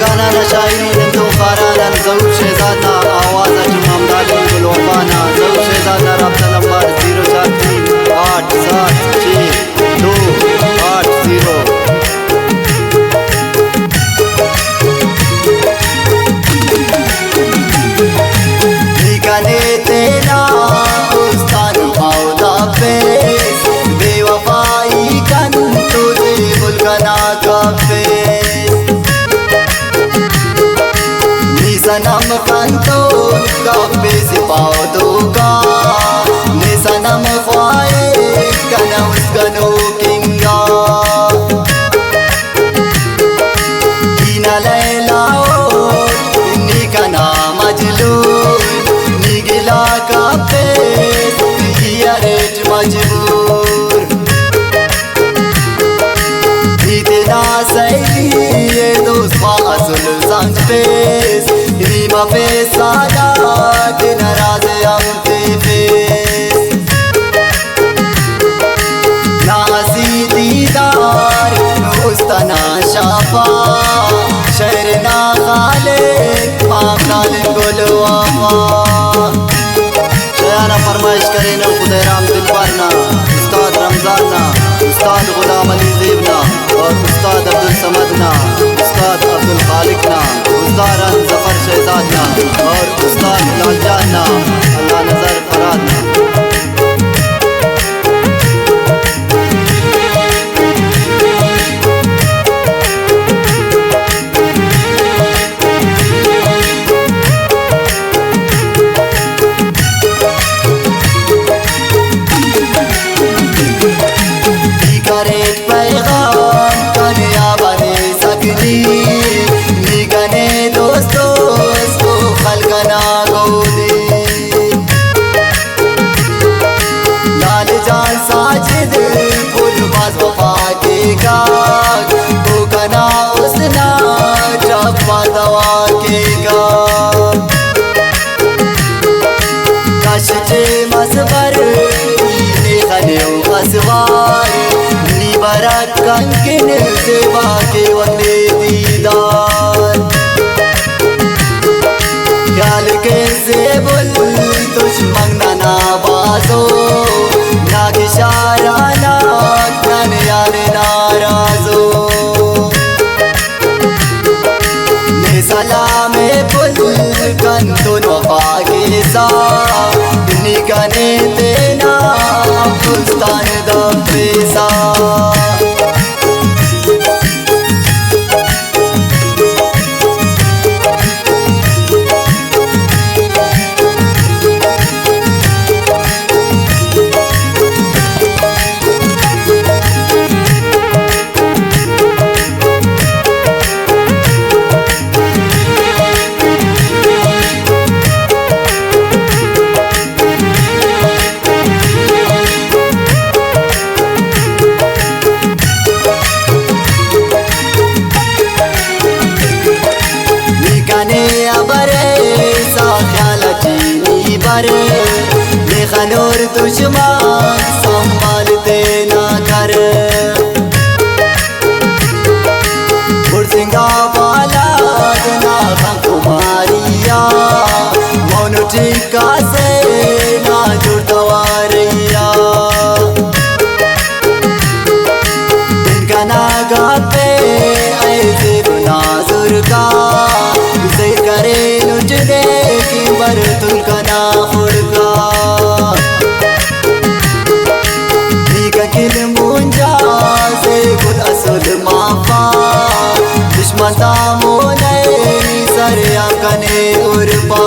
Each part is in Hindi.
गाना नशाईन तो खाराना ज़रूर शहज़ादा आवाज़ जुमामदाली गुलवफाना ज़रूर शहज़ादा रब्ता नंबर 043876280 निकले तेरा उस्ताद मौला पेश बेवफाई कन तुझे बुलगना का पेश निसनम कंतो का पेश पाओ का निसनम ख्वाए कना उसकनो किंगा कीना लैलाओ निकना मजलू निगिला का पेश यारेज मजबूर इतना सही ये दोस्त फासल संग पेश रीमा पेश आजा के नाराज हमते पेश नासी दीदार उस्तना शाफा शहर ना खाले मामलाल गुलवाफा शयाना फरमाइश करे न खुदे राम दिलबरना उस्ताद रमजाना उस्ताद गुलाम अली ज़ीबना और उस्ताद अब्दुल समदना उस्ताद अब्दुल खालिकना उस्ताद ज़फर शहज़ादना और उस्ताद लालजाना अल्लाह नज़र फरादना कंकिन सेवा के वक्ते दीदार ख्याल के से बुल दुश्मन ना बाजो ना किशारा ना कन यार नाराजो ने सलामे बुल कन तुन वफा के साथ निकने देना पुस्तान दफेसा बेखनूर दुश्मन संभालते ना कर सिंगा वाला ना कुमारिया मोनू टिका से ना जुड़वारिया इनका नागा पे ऐसे नाजुर का से करे नुचने की बरतुल का ना खुड़का किल मुंजा से खुद असद माफा दुश्मन तामो नहीं सर कने उर्पा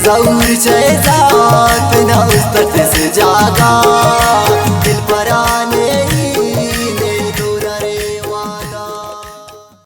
जरूर शहज़ाद ना उस तरह से जागा